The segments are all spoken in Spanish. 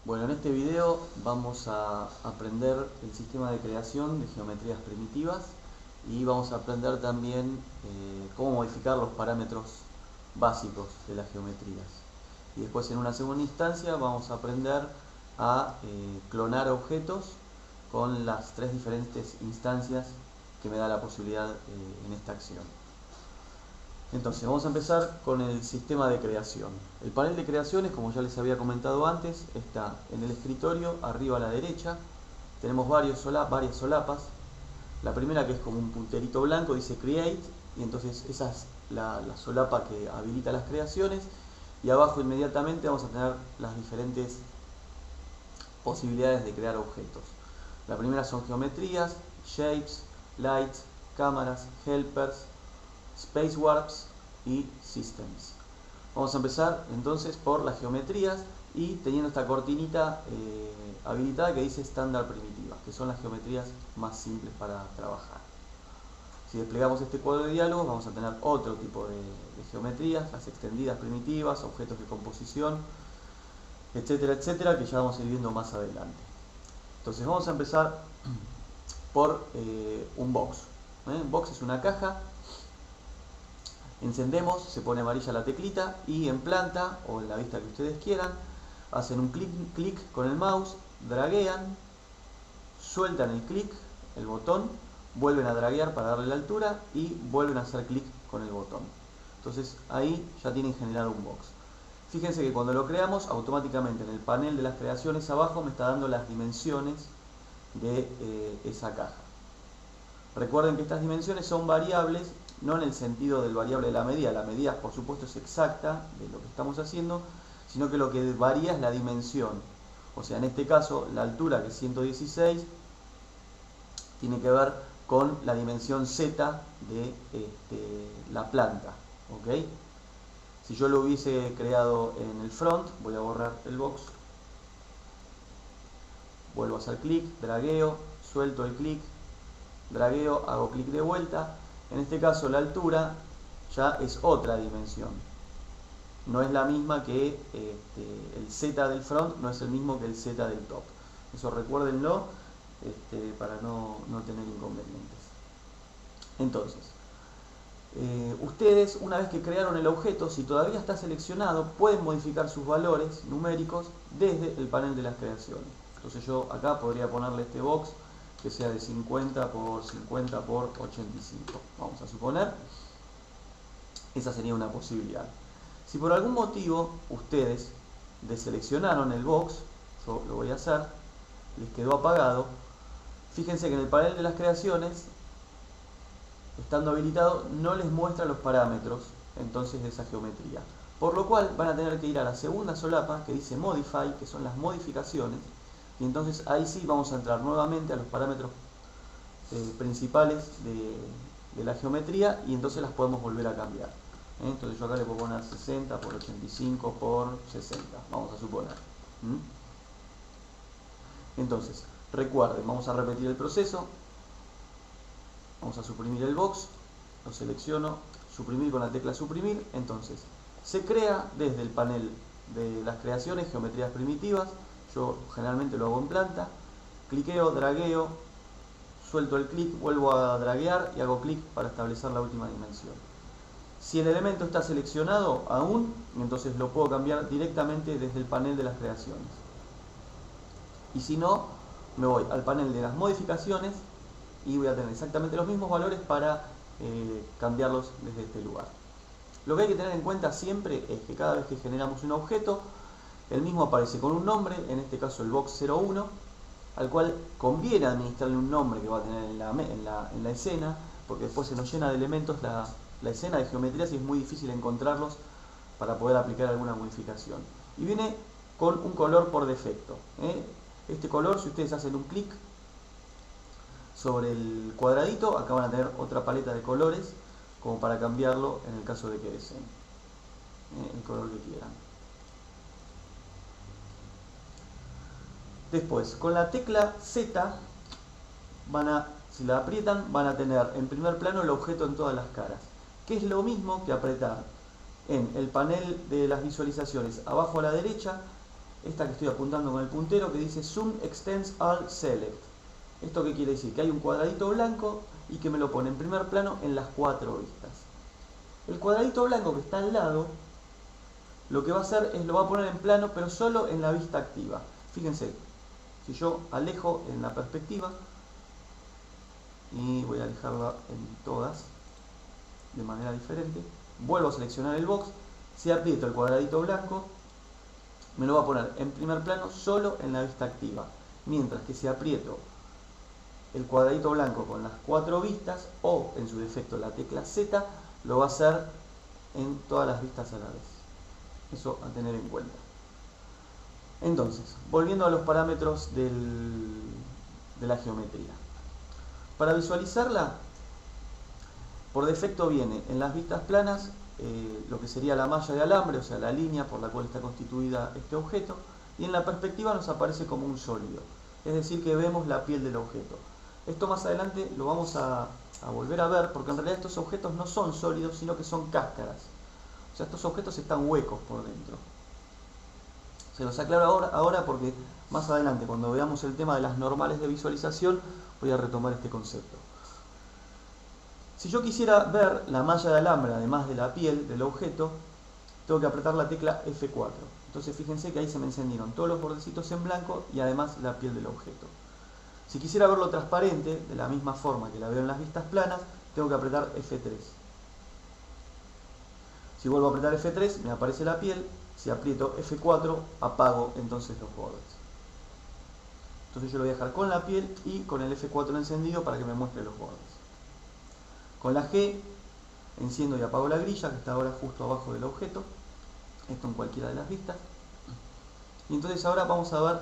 Bueno, en este video vamos a aprender el sistema de creación de geometrías primitivas y vamos a aprender también cómo modificar los parámetros básicos de las geometrías. Y después en una segunda instancia vamos a aprender a clonar objetos con las tres diferentes instancias que me da la posibilidad en esta acción. Entonces vamos a empezar con el sistema de creación. El panel de creaciones, como ya les había comentado antes, está en el escritorio, arriba a la derecha. Tenemos varias solapas. La primera, que es como un punterito blanco, dice Create, y entonces esa es la solapa que habilita las creaciones. Y abajo inmediatamente vamos a tener las diferentes posibilidades de crear objetos. La primera son geometrías, shapes, lights, cámaras, helpers, space warps y systems. Vamos a empezar entonces por las geometrías y teniendo esta cortinita habilitada que dice estándar primitiva, que son las geometrías más simples para trabajar. Si desplegamos este cuadro de diálogos vamos a tener otro tipo de geometrías, las extendidas primitivas, objetos de composición, etcétera, etcétera, que ya vamos a ir viendo más adelante. Entonces vamos a empezar por un box. Un box es una caja. Encendemos, se pone amarilla la teclita y en planta o en la vista que ustedes quieran, hacen un clic con el mouse, draguean, sueltan el clic, el botón, vuelven a draguear para darle la altura y vuelven a hacer clic con el botón. Entonces ahí ya tienen generado un box. Fíjense que cuando lo creamos, automáticamente en el panel de las creaciones abajo me está dando las dimensiones de esa caja. Recuerden que estas dimensiones son variables, no en el sentido del variable de la medida por supuesto es exacta de lo que estamos haciendo, sino que lo que varía es la dimensión. O sea, en este caso la altura, que es 116, tiene que ver con la dimensión Z de la planta. ¿Ok? Si yo lo hubiese creado en el front, voy a borrar el box, vuelvo a hacer clic, dragueo, suelto el clic, dragueo, hago clic de vuelta. En este caso la altura ya es otra dimensión. No es la misma que el Z del front, no es el mismo que el Z del top. Eso recuérdenlo para no tener inconvenientes. Entonces, ustedes una vez que crearon el objeto, si todavía está seleccionado, pueden modificar sus valores numéricos desde el panel de las creaciones. Entonces yo acá podría ponerle este box que sea de 50 por 50 por 85, vamos a suponer. Esa sería una posibilidad. Si por algún motivo ustedes deseleccionaron el box, yo lo voy a hacer, les quedó apagado, fíjense que en el panel de las creaciones, estando habilitado, no les muestra los parámetros entonces de esa geometría. Por lo cual van a tener que ir a la segunda solapa que dice Modify, que son las modificaciones, y entonces ahí sí vamos a entrar nuevamente a los parámetros principales de la geometría y entonces las podemos volver a cambiar. Entonces yo acá le puedo poner 60 por 85 por 60, vamos a suponer. Entonces, recuerden, vamos a repetir el proceso. Vamos a suprimir el box, lo selecciono, suprimir con la tecla suprimir. Entonces, se crea desde el panel de las creaciones geometrías primitivas. Yo generalmente lo hago en planta, cliqueo, dragueo, suelto el clic, vuelvo a draguear y hago clic para establecer la última dimensión. Si el elemento está seleccionado aún, entonces lo puedo cambiar directamente desde el panel de las creaciones. Y si no, me voy al panel de las modificaciones y voy a tener exactamente los mismos valores para cambiarlos desde este lugar. Lo que hay que tener en cuenta siempre es que cada vez que generamos un objeto, el mismo aparece con un nombre, en este caso el box 01, al cual conviene administrarle un nombre que va a tener en la escena, porque después se nos llena de elementos la escena de geometrías y es muy difícil encontrarlos para poder aplicar alguna modificación. Y viene con un color por defecto. Este color, si ustedes hacen un clic sobre el cuadradito, acá van a tener otra paleta de colores como para cambiarlo en el caso de que deseen el color que quieran. Después, con la tecla Z, si la aprietan, van a tener en primer plano el objeto en todas las caras, que es lo mismo que apretar en el panel de las visualizaciones abajo a la derecha esta que estoy apuntando con el puntero que dice Zoom Extends All Select. ¿Esto qué quiere decir? Que hay un cuadradito blanco y que me lo pone en primer plano en las 4 vistas. El cuadradito blanco que está al lado, lo que va a hacer es lo va a poner en plano, pero solo en la vista activa. Fíjense, si yo alejo en la perspectiva, y voy a alejarla en todas de manera diferente, vuelvo a seleccionar el box, si aprieto el cuadradito blanco, me lo va a poner en primer plano solo en la vista activa, mientras que si aprieto el cuadradito blanco con las 4 vistas, o en su defecto la tecla Z, lo va a hacer en todas las vistas a la vez. Eso a tener en cuenta. Entonces, volviendo a los parámetros de la geometría. Para visualizarla, por defecto viene en las vistas planas lo que sería la malla de alambre, o sea, la línea por la cual está constituida este objeto, y en la perspectiva nos aparece como un sólido, es decir, que vemos la piel del objeto. Esto más adelante lo vamos a volver a ver, porque en realidad estos objetos no son sólidos, sino que son cáscaras. O sea, estos objetos están huecos por dentro. Se los aclaro ahora porque más adelante, cuando veamos el tema de las normales de visualización, voy a retomar este concepto. Si yo quisiera ver la malla de alambre, además de la piel del objeto, tengo que apretar la tecla F4. Entonces fíjense que ahí se me encendieron todos los bordecitos en blanco y además la piel del objeto. Si quisiera verlo transparente, de la misma forma que la veo en las vistas planas, tengo que apretar F3. Si vuelvo a apretar F3, me aparece la piel. Si aprieto F4, apago entonces los bordes. Entonces yo lo voy a dejar con la piel y con el F4 encendido para que me muestre los bordes. Con la G enciendo y apago la grilla que está ahora justo abajo del objeto. Esto en cualquiera de las vistas. Y entonces ahora vamos a ver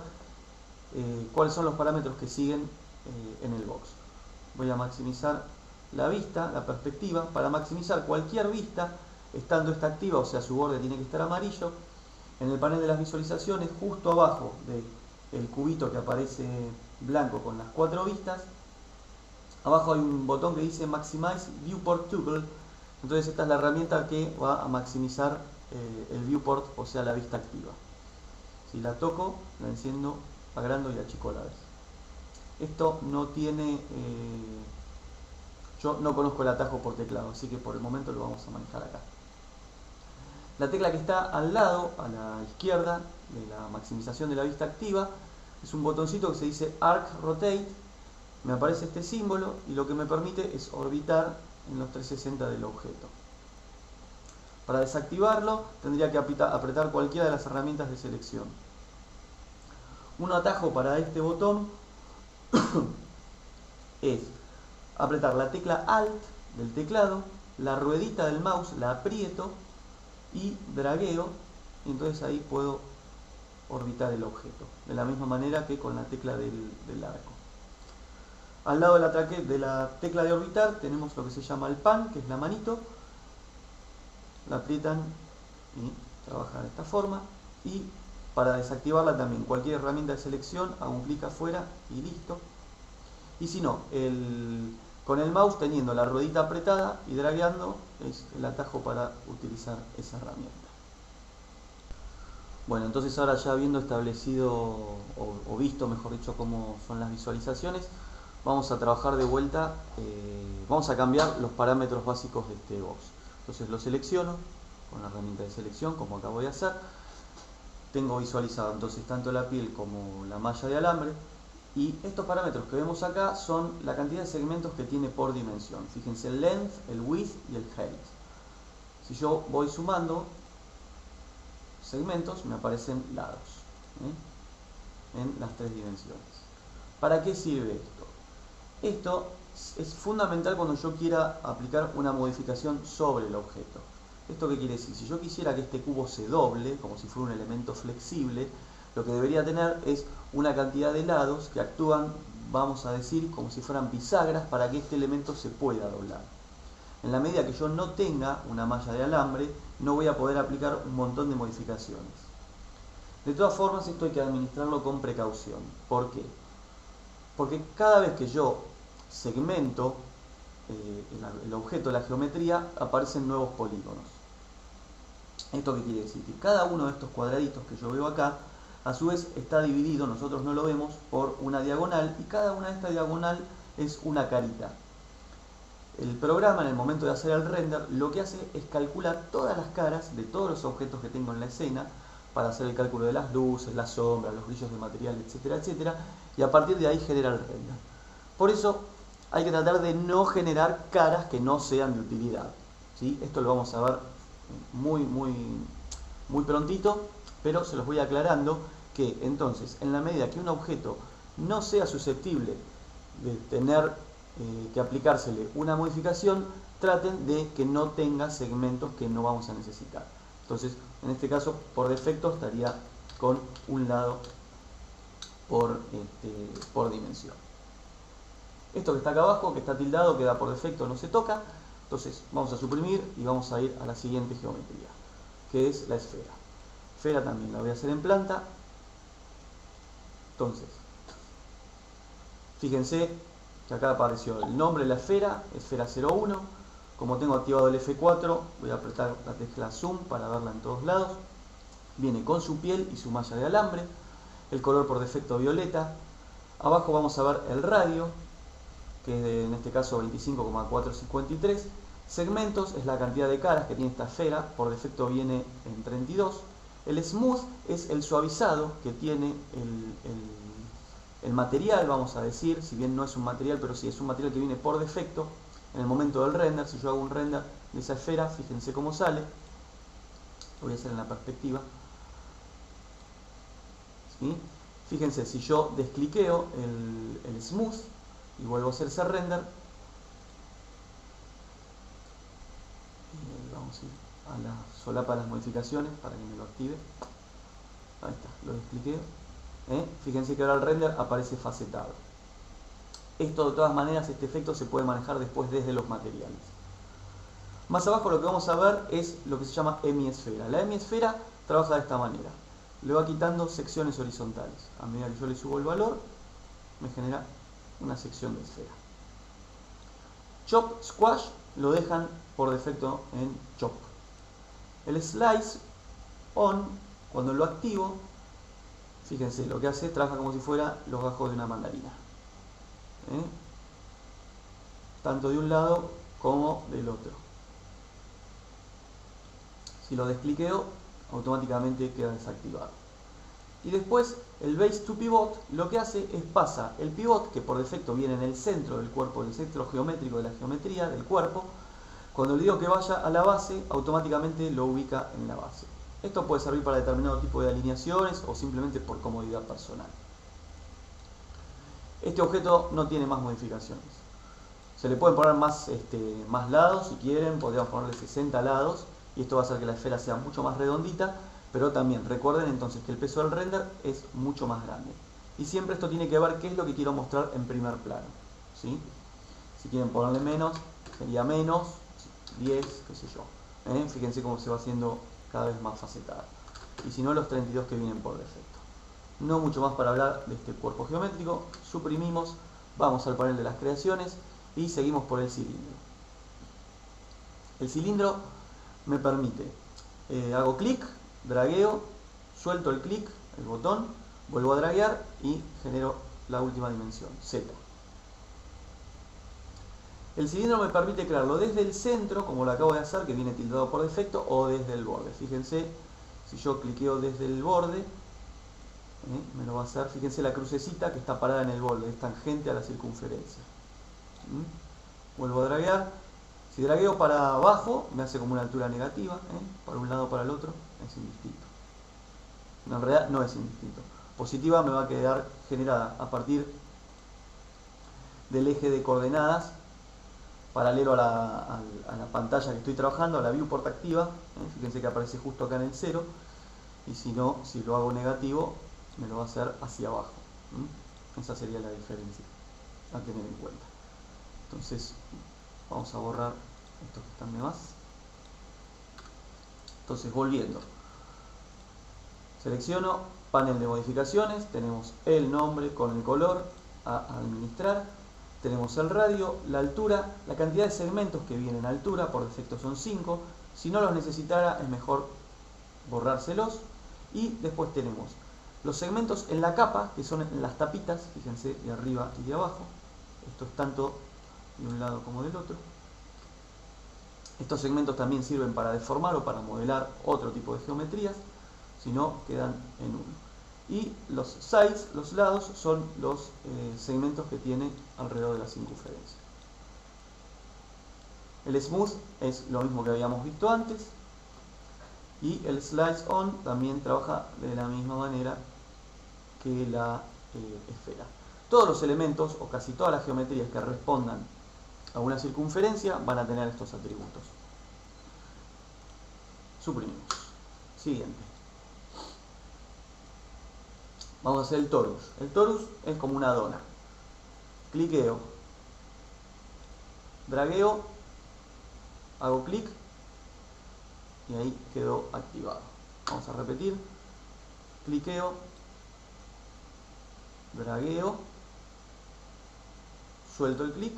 cuáles son los parámetros que siguen en el box. Voy a maximizar la vista, la perspectiva. Para maximizar cualquier vista, estando esta activa, o sea su borde tiene que estar amarillo, en el panel de las visualizaciones, justo abajo del cubito que aparece blanco con las 4 vistas, abajo hay un botón que dice Maximize Viewport Toggle. Entonces esta es la herramienta que va a maximizar el viewport, o sea la vista activa. Si la toco, la enciendo, agrando y achico a la vez. Esto no tiene... yo no conozco el atajo por teclado, así que por el momento lo vamos a manejar acá. La tecla que está al lado, a la izquierda de la maximización de la vista activa, es un botoncito que se dice Arc Rotate. Me aparece este símbolo y lo que me permite es orbitar en los 360 del objeto. Para desactivarlo tendría que apretar cualquiera de las herramientas de selección. Un atajo para este botón es apretar la tecla Alt del teclado, la ruedita del mouse la aprieto y dragueo, y entonces ahí puedo orbitar el objeto, de la misma manera que con la tecla del arco. Al lado de la tecla de orbitar tenemos lo que se llama el pan, que es la manito. La aprietan y trabaja de esta forma. Y para desactivarla también, cualquier herramienta de selección, hago un clic afuera y listo. Y si no, con el mouse teniendo la ruedita apretada y dragueando es el atajo para utilizar esa herramienta. Bueno, entonces ahora ya habiendo establecido o visto, mejor dicho, cómo son las visualizaciones, vamos a trabajar de vuelta, vamos a cambiar los parámetros básicos de este box. Entonces lo selecciono con la herramienta de selección, como acabo de hacer. Tengo visualizado entonces tanto la piel como la malla de alambre. Y estos parámetros que vemos acá son la cantidad de segmentos que tiene por dimensión. Fíjense el length, el width y el height. Si yo voy sumando segmentos, me aparecen lados en las 3 dimensiones. ¿Para qué sirve esto? Esto es fundamental cuando yo quiera aplicar una modificación sobre el objeto. ¿Esto qué quiere decir? Si yo quisiera que este cubo se doble, como si fuera un elemento flexible, lo que debería tener es una cantidad de lados que actúan, vamos a decir, como si fueran bisagras para que este elemento se pueda doblar. En la medida que yo no tenga una malla de alambre, no voy a poder aplicar un montón de modificaciones. De todas formas, esto hay que administrarlo con precaución. ¿Por qué? Porque cada vez que yo segmento el objeto, la geometría, aparecen nuevos polígonos. ¿Esto qué quiere decir? Que cada uno de estos cuadraditos que yo veo acá a su vez está dividido, nosotros no lo vemos, por una diagonal, y cada una de estas diagonal es una carita. El programa, en el momento de hacer el render, lo que hace es calcular todas las caras de todos los objetos que tengo en la escena para hacer el cálculo de las luces, las sombras, los brillos de material, etcétera, etcétera, y a partir de ahí genera el render. Por eso hay que tratar de no generar caras que no sean de utilidad, ¿sí? Esto lo vamos a ver muy prontito, pero se los voy aclarando que entonces, en la medida que un objeto no sea susceptible de tener que aplicársele una modificación, traten de que no tenga segmentos que no vamos a necesitar. Entonces, en este caso, por defecto estaría con un lado por dimensión. Esto que está acá abajo, que está tildado, queda por defecto, no se toca. Entonces, vamos a suprimir y vamos a ir a la siguiente geometría, que es la esfera. Esfera también la voy a hacer en planta. Entonces, fíjense que acá apareció el nombre de la esfera, esfera 01. Como tengo activado el F4, voy a apretar la tecla Zoom para verla en todos lados. Viene con su piel y su malla de alambre. El color por defecto violeta. Abajo vamos a ver el radio, que es de, en este caso 25,453. Segmentos es la cantidad de caras que tiene esta esfera, por defecto viene en 32. El smooth es el suavizado que tiene el material, vamos a decir, si bien no es un material, pero sí es un material que viene por defecto en el momento del render. Si yo hago un render de esa esfera, fíjense cómo sale. Lo voy a hacer en la perspectiva. ¿Sí? Fíjense, si yo descliqueo el smooth y vuelvo a hacer ese render, vamos a ir a la solapa de las modificaciones para que me lo active. Ahí está, lo descliqueo. Fíjense que ahora el render aparece facetado. Esto, de todas maneras, este efecto se puede manejar después desde los materiales. Más abajo lo que vamos a ver es lo que se llama hemiesfera. La hemiesfera trabaja de esta manera. Le va quitando secciones horizontales. A medida que yo le subo el valor, me genera una sección de esfera. Chop, Squash lo dejan por defecto en Chop. El Slice On, cuando lo activo, fíjense, lo que hace, trabaja como si fuera los gajos de una mandarina. Tanto de un lado como del otro. Si lo descliqueo, automáticamente queda desactivado. Y después el Base to Pivot lo que hace es pasa el pivot, que por defecto viene en el centro del cuerpo, el centro geométrico de la geometría del cuerpo. Cuando le digo que vaya a la base, automáticamente lo ubica en la base. Esto puede servir para determinado tipo de alineaciones o simplemente por comodidad personal. Este objeto no tiene más modificaciones. Se le pueden poner más lados si quieren, podríamos ponerle 60 lados y esto va a hacer que la esfera sea mucho más redondita, pero también recuerden entonces que el peso del render es mucho más grande. Y siempre esto tiene que ver qué es lo que quiero mostrar en primer plano, ¿sí? Si quieren ponerle menos, sería menos, 10, qué sé yo. Fíjense cómo se va haciendo cada vez más facetada. Y si no, los 32 que vienen por defecto. No mucho más para hablar de este cuerpo geométrico. Suprimimos, vamos al panel de las creaciones y seguimos por el cilindro. El cilindro me permite, hago clic, dragueo, suelto el clic, el botón, vuelvo a draguear y genero la última dimensión, Z. El cilindro me permite crearlo desde el centro, como lo acabo de hacer, que viene tildado por defecto, o desde el borde. Fíjense, si yo cliqueo desde el borde, me lo va a hacer, fíjense la crucecita que está parada en el borde, es tangente a la circunferencia. Vuelvo a draguear. Si dragueo para abajo, me hace como una altura negativa, para un lado o para el otro, es indistinto. No, en realidad no es indistinto. Positiva me va a quedar generada a partir del eje de coordenadas paralelo a la pantalla que estoy trabajando, a la viewport activa. Fíjense que aparece justo acá en el 0. Y si no, si lo hago negativo, me lo va a hacer hacia abajo. Esa sería la diferencia a tener en cuenta. Entonces, vamos a borrar estos que están de más. Entonces, volviendo. Selecciono panel de modificaciones. Tenemos el nombre con el color a administrar. Tenemos el radio, la altura, la cantidad de segmentos que vienen a altura, por defecto son 5. Si no los necesitara, es mejor borrárselos. Y después tenemos Los segmentos en la capa, que son en las tapitas, fíjense, de arriba y de abajo, esto es tanto de un lado como del otro. Estos segmentos también sirven para deformar o para modelar otro tipo de geometrías, si no quedan en uno. Y los sides, los lados, son los segmentos que tiene alrededor de la circunferencia. El smooth es lo mismo que habíamos visto antes, y el slice on también trabaja de la misma manera que la esfera. Todos los elementos o casi todas las geometrías que respondan a una circunferencia van a tener estos atributos. Suprimimos. Siguiente. Vamos a hacer el torus. El torus es como una dona. Cliqueo, dragueo, hago clic y ahí quedó activado. Vamos a repetir. Cliqueo, dragueo, suelto el clic,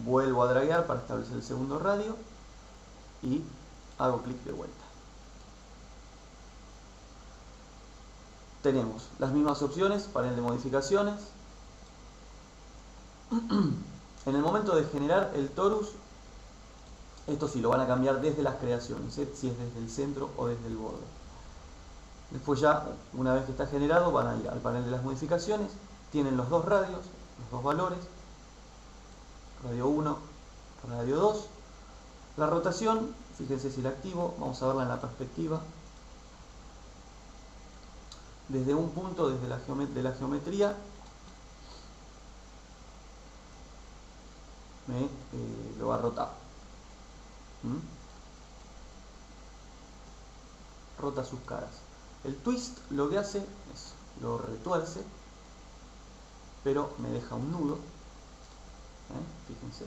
vuelvo a draguear para establecer el segundo radio y hago clic de vuelta. Tenemos las mismas opciones, panel de modificaciones. En el momento de generar el torus, esto sí lo van a cambiar desde las creaciones, si es desde el centro o desde el borde. Después ya, una vez que está generado, van a ir al panel de las modificaciones, tienen los dos radios, los dos valores, radio 1, radio 2. La rotación, fíjense si la activo, vamos a verla en la perspectiva. Desde un punto, desde la geometría, lo va a rotar. Rota sus caras. El twist lo que hace es, lo retuerce, pero me deja un nudo. Fíjense.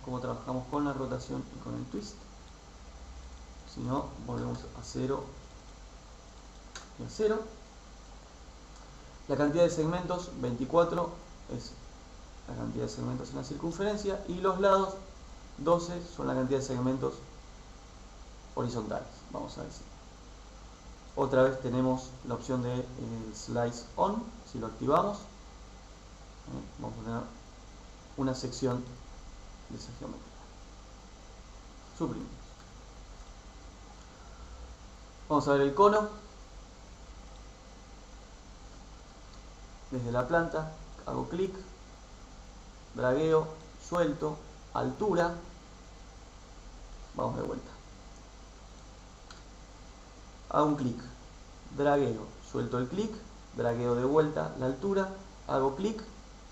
Cómo trabajamos con la rotación y con el twist. Si no, volvemos a 0 y a 0. La cantidad de segmentos, 24, es la cantidad de segmentos en la circunferencia, y los lados, 12, son la cantidad de segmentos horizontales, vamos a decir. Otra vez tenemos la opción de Slice On. Si lo activamos, vamos a tener una sección de esa geometría. Suprimimos. Vamos a ver el cono. Desde la planta hago clic, dragueo, suelto, altura, vamos de vuelta. Hago un clic, dragueo, suelto el clic, dragueo de vuelta la altura, hago clic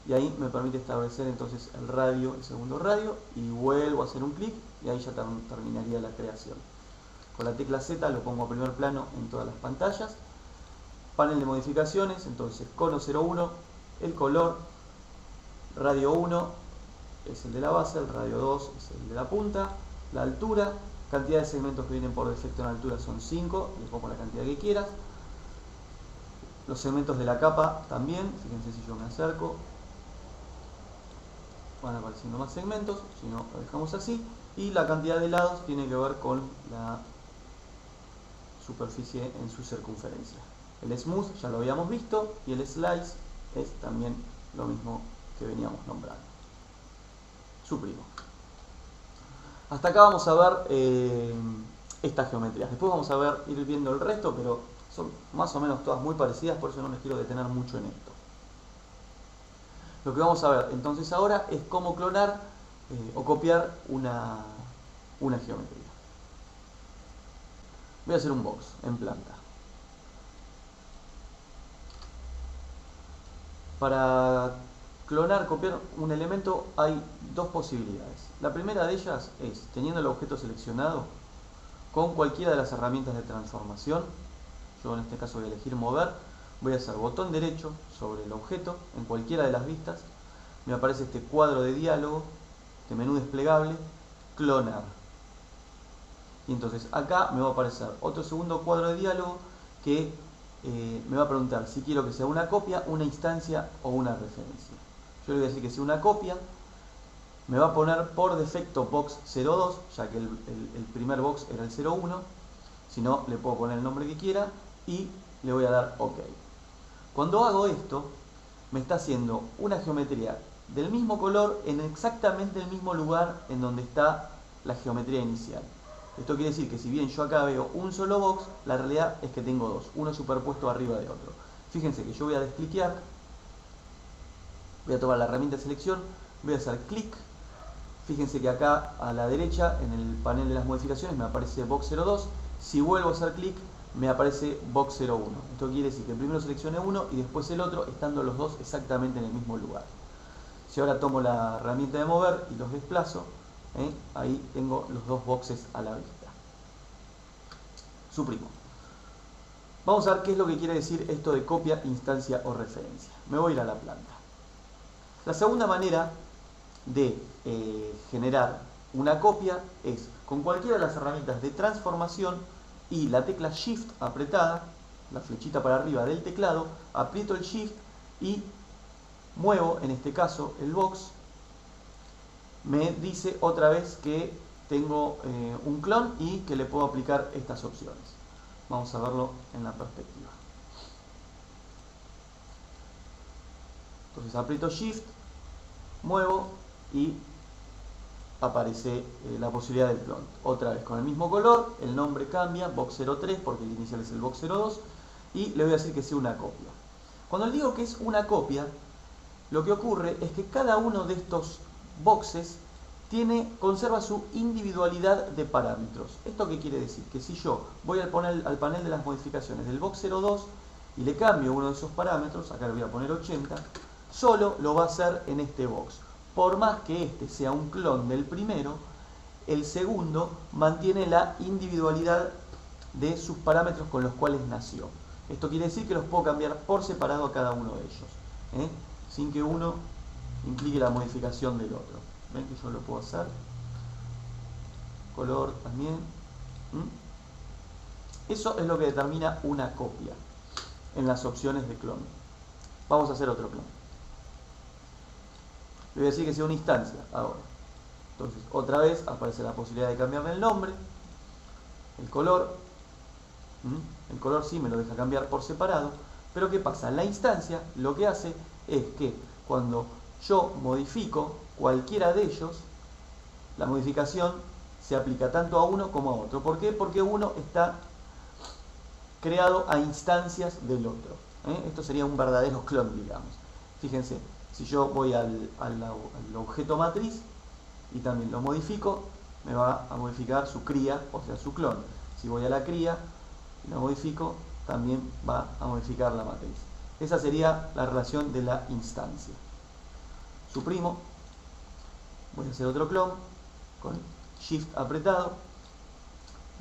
y ahí me permite establecer entonces el radio, el segundo radio, y vuelvo a hacer un clic y ahí ya terminaría la creación. Con la tecla Z lo pongo a primer plano en todas las pantallas. Panel de modificaciones, entonces cono 01, el color, radio 1 es el de la base, el radio 2 es el de la punta, la altura, cantidad de segmentos que vienen por defecto en altura son 5, le pongo la cantidad que quieras. Los segmentos de la capa también, fíjense si yo me acerco, van apareciendo más segmentos, si no lo dejamos así. Y la cantidad de lados tiene que ver con la superficie en su circunferencia. El smooth ya lo habíamos visto y el slice es también lo mismo que veníamos nombrando. Suprimo. Hasta acá vamos a ver estas geometrías. Después vamos a ir viendo el resto, pero son más o menos todas muy parecidas, por eso no les quiero detener mucho en esto. Lo que vamos a ver entonces ahora es cómo clonar o copiar una geometría. Voy a hacer un box en planta. Para clonar, copiar un elemento hay dos posibilidades. La primera de ellas es, teniendo el objeto seleccionado, con cualquiera de las herramientas de transformación, yo en este caso voy a elegir mover, voy a hacer botón derecho sobre el objeto, en cualquiera de las vistas, me aparece este cuadro de diálogo, este menú desplegable, clonar. Y entonces acá me va a aparecer otro segundo cuadro de diálogo que me va a preguntar si quiero que sea una copia, una instancia o una referencia. Yo le voy a decir que sea una copia. Me va a poner por defecto box 02, ya que el primer box era el 01. Si no, le puedo poner el nombre que quiera y le voy a dar OK. Cuando hago esto, me está haciendo una geometría del mismo color en exactamente el mismo lugar en donde está la geometría inicial. Esto quiere decir que si bien yo acá veo un solo box, la realidad es que tengo dos, uno superpuesto arriba de otro. Fíjense que yo voy a descliquear, voy a tomar la herramienta de selección, voy a hacer clic. Fíjense que acá a la derecha, en el panel de las modificaciones, me aparece box 02. Si vuelvo a hacer clic, me aparece box 01. Esto quiere decir que primero seleccioné uno y después el otro, estando los dos exactamente en el mismo lugar. Si ahora tomo la herramienta de mover y los desplazo, ahí tengo los dos boxes a la vista. Suprimo. Vamos a ver qué es lo que quiere decir esto de copia, instancia o referencia. Me voy a ir a la planta. La segunda manera de generar una copia es con cualquiera de las herramientas de transformación y la tecla Shift apretada, la flechita para arriba del teclado, aprieto el Shift y muevo, en este caso, el box. Me dice otra vez que tengo un clon y que le puedo aplicar estas opciones. Vamos a verlo en la perspectiva. Entonces aprieto Shift, muevo y aparece la posibilidad del clon. Otra vez con el mismo color, el nombre cambia, box 03 porque el inicial es el box 02 y le voy a decir que sea una copia. Cuando le digo que es una copia, lo que ocurre es que cada uno de estos boxes conserva su individualidad de parámetros. ¿Esto qué quiere decir? Que si yo voy al panel de las modificaciones del box 02 y le cambio uno de esos parámetros, acá le voy a poner 80, solo lo va a hacer en este box. Por más que este sea un clon del primero, el segundo mantiene la individualidad de sus parámetros con los cuales nació. Esto quiere decir que los puedo cambiar por separado a cada uno de ellos, sin que uno implique la modificación del otro. ¿Ven que yo lo puedo hacer? Color también. Eso es lo que determina una copia en las opciones de clon. Vamos a hacer otro clon. Le voy a decir que sea una instancia ahora. Entonces, otra vez aparece la posibilidad de cambiarle el nombre, el color. El color sí me lo deja cambiar por separado. Pero ¿qué pasa? La instancia lo que hace es que cuando yo modifico cualquiera de ellos, la modificación se aplica tanto a uno como a otro. ¿Por qué? Porque uno está creado a instancias del otro. Esto sería un verdadero clon, digamos. Fíjense, si yo voy al objeto matriz y también lo modifico, me va a modificar su cría, o sea, su clon. Si voy a la cría y lo modifico, también va a modificar la matriz. Esa sería la relación de la instancia. Suprimo. Voy a hacer otro clon con Shift apretado,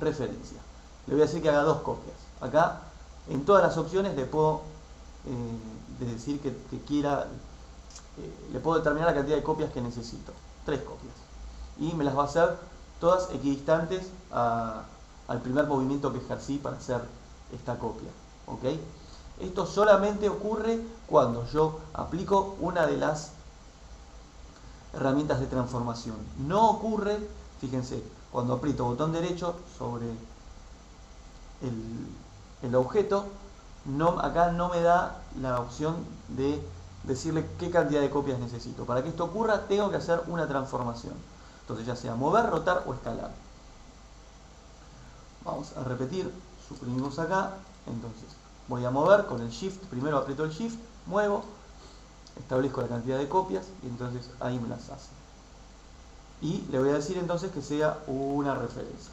referencia. Le voy a decir que haga dos copias. Acá, en todas las opciones, le puedo decir que quiera, le puedo determinar la cantidad de copias que necesito. 3 copias. Y me las va a hacer todas equidistantes al primer movimiento que ejercí para hacer esta copia. ¿Ok? Esto solamente ocurre cuando yo aplico una de las herramientas de transformación. No ocurre, fíjense, cuando aprieto botón derecho sobre el objeto, acá no me da la opción de decirle qué cantidad de copias necesito. Para que esto ocurra, tengo que hacer una transformación. Entonces, ya sea mover, rotar o escalar. Vamos a repetir, suprimimos acá. Entonces, voy a mover con el Shift, primero aprieto el Shift, muevo, establezco la cantidad de copias y entonces ahí me las hace. Y le voy a decir entonces que sea una referencia.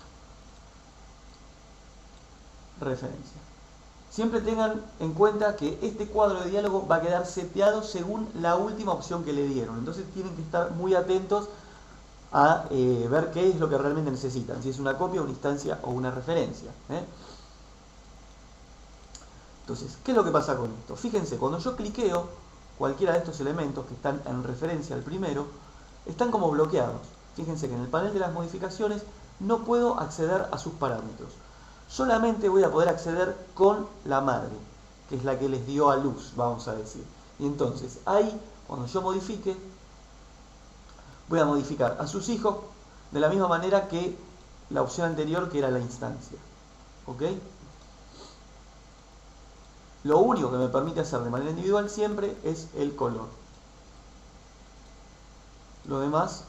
Referencia. Siempre tengan en cuenta que este cuadro de diálogo va a quedar seteado según la última opción que le dieron. Entonces tienen que estar muy atentos a ver qué es lo que realmente necesitan. Si es una copia, una instancia o una referencia. Entonces, ¿qué es lo que pasa con esto? Fíjense, cuando yo cliqueo cualquiera de estos elementos que están en referencia al primero, están como bloqueados. Fíjense que en el panel de las modificaciones no puedo acceder a sus parámetros. Solamente voy a poder acceder con la madre, que es la que les dio a luz, vamos a decir. Y entonces, ahí, cuando yo modifique, voy a modificar a sus hijos de la misma manera que la opción anterior, que era la instancia. ¿Ok? Lo único que me permite hacer de manera individual siempre es el color. Lo demás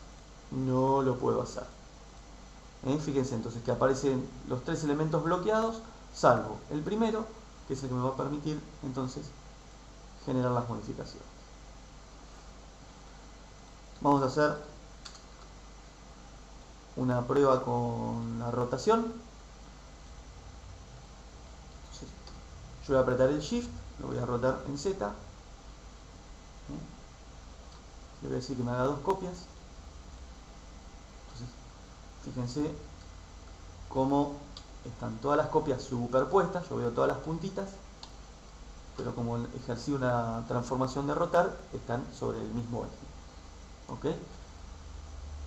no lo puedo hacer. Fíjense entonces que aparecen los tres elementos bloqueados, salvo el primero, que es el que me va a permitir entonces generar las modificaciones. Vamos a hacer una prueba con la rotación. Entonces, yo voy a apretar el Shift, lo voy a rotar en Z. Le voy a decir que me haga 2 copias. Entonces, fíjense cómo están todas las copias superpuestas. Yo veo todas las puntitas, pero como ejercí una transformación de rotar, están sobre el mismo eje. ¿Ok?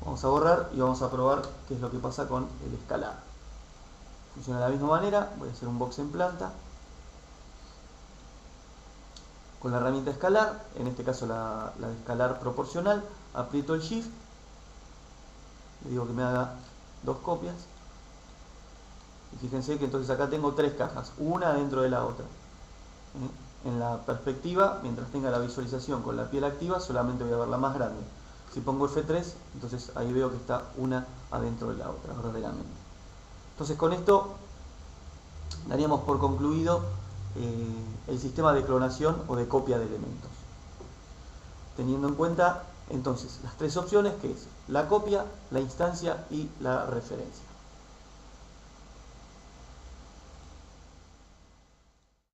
Vamos a borrar y vamos a probar qué es lo que pasa con el escalar. Funciona de la misma manera. Voy a hacer un box en planta con la herramienta escalar, en este caso la de escalar proporcional. Aprieto el Shift, le digo que me haga 2 copias y fíjense que entonces acá tengo 3 cajas, una dentro de la otra. En la perspectiva, mientras tenga la visualización con la piel activa, solamente voy a ver la más grande. Si pongo F3, entonces ahí veo que está una adentro de la otra, verdaderamente. Entonces con esto daríamos por concluido el sistema de clonación o de copia de elementos. Teniendo en cuenta entonces las 3 opciones, que es la copia, la instancia y la referencia.